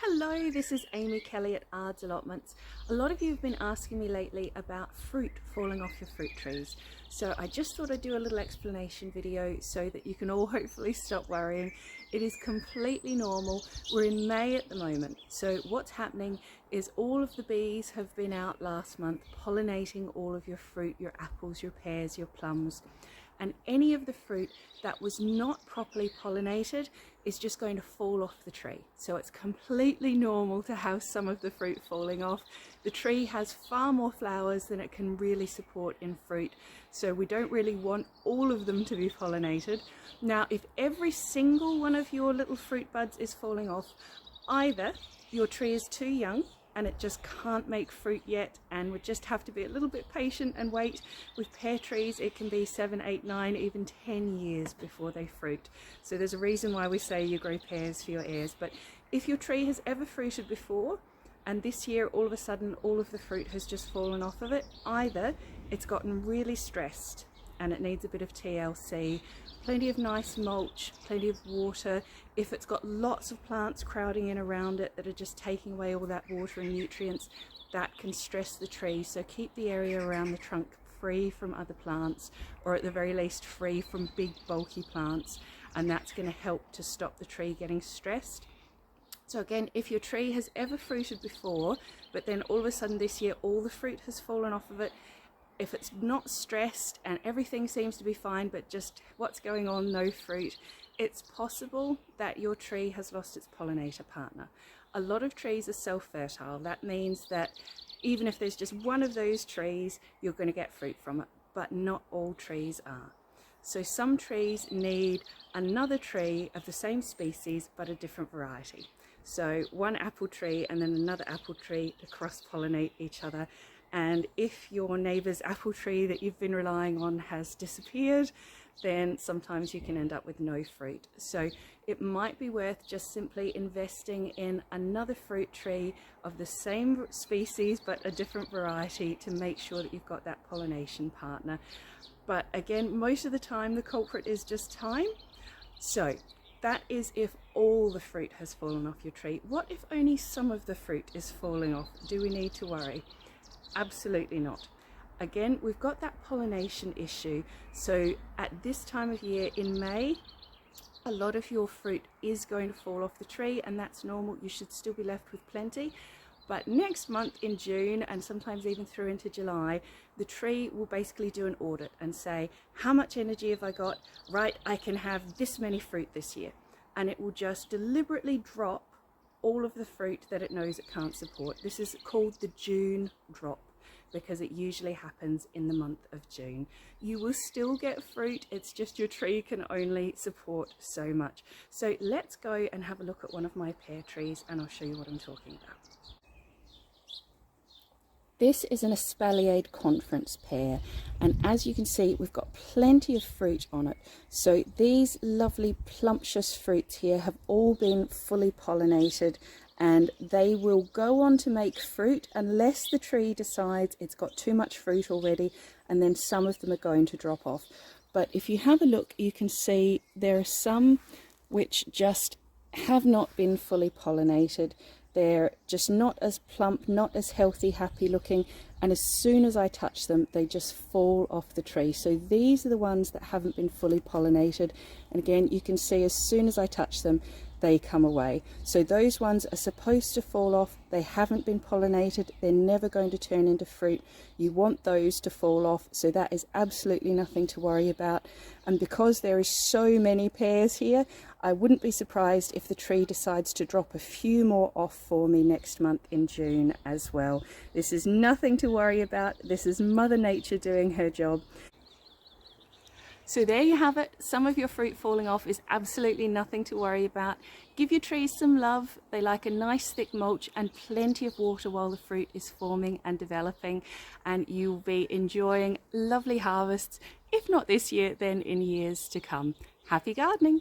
Hello, this is Amy Kelly at Ards Allotments. A lot of you have been asking me lately about fruit falling off your fruit trees. So I just thought I'd do a little explanation video so that you can all hopefully stop worrying. It is completely normal. We're in May at the moment. So what's happening is all of the bees have been out last month pollinating all of your fruit, your apples, your pears, your plums. And any of the fruit that was not properly pollinated is just going to fall off the tree. So it's completely normal to have some of the fruit falling off. The tree has far more flowers than it can really support in fruit, so we don't really want all of them to be pollinated. Now, if every single one of your little fruit buds is falling off, either your tree is too young and it just can't make fruit yet and would just have to be a little bit patient and wait. With pear trees it can be 7, 8, 9, even 10 years before they fruit. So there's a reason why we say you grow pears for your ears. But if your tree has ever fruited before and this year all of a sudden all of the fruit has just fallen off of it, either it's gotten really stressed and it needs a bit of TLC, plenty of nice mulch, plenty of water. If it's got lots of plants crowding in around it that are just taking away all that water and nutrients, that can stress the tree. So keep the area around the trunk free from other plants, or at the very least free from big bulky plants, and that's going to help to stop the tree getting stressed. So again, if your tree has ever fruited before, but then all of a sudden this year all the fruit has fallen off of it, if it's not stressed and everything seems to be fine, but just what's going on, no fruit, it's possible that your tree has lost its pollinator partner. A lot of trees are self-fertile. That means that even if there's just one of those trees, you're going to get fruit from it, but not all trees are. So some trees need another tree of the same species, but a different variety. So one apple tree and then another apple tree to cross-pollinate each other. And if your neighbour's apple tree that you've been relying on has disappeared, then sometimes you can end up with no fruit. So it might be worth just simply investing in another fruit tree of the same species but a different variety to make sure that you've got that pollination partner. But again, most of the time the culprit is just time. So that is if all the fruit has fallen off your tree. What if only some of the fruit is falling off? Do we need to worry? Absolutely not. Again, we've got that pollination issue. So at this time of year in May, a lot of your fruit is going to fall off the tree, and that's normal. You should still be left with plenty. But next month in June, and sometimes even through into July, the tree will basically do an audit and say, how much energy have I got? Right, I can have this many fruit this year. And it will just deliberately drop all of the fruit that it knows it can't support. This is called the June drop because it usually happens in the month of June. You will still get fruit, it's just your tree can only support so much. So let's go and have a look at one of my pear trees and I'll show you what I'm talking about. This is an espaliered conference pear, and as you can see we've got plenty of fruit on it. So these lovely plumptious fruits here have all been fully pollinated, and they will go on to make fruit unless the tree decides it's got too much fruit already, and then some of them are going to drop off. But if you have a look, you can see there are some which just have not been fully pollinated. They're just not as plump, not as healthy, happy looking, and as soon as I touch them they just fall off the tree. So these are the ones that haven't been fully pollinated, and again you can see as soon as I touch them they come away. So those ones are supposed to fall off. They haven't been pollinated, they're never going to turn into fruit. You want those to fall off, so that is absolutely nothing to worry about. And because there is so many pears here, I wouldn't be surprised if the tree decides to drop a few more off for me next month in June as well. This is nothing to worry about. This is Mother Nature doing her job. So there you have it. Some of your fruit falling off is absolutely nothing to worry about. Give your trees some love. They like a nice thick mulch and plenty of water while the fruit is forming and developing, and you'll be enjoying lovely harvests, if not this year, then in years to come. Happy gardening!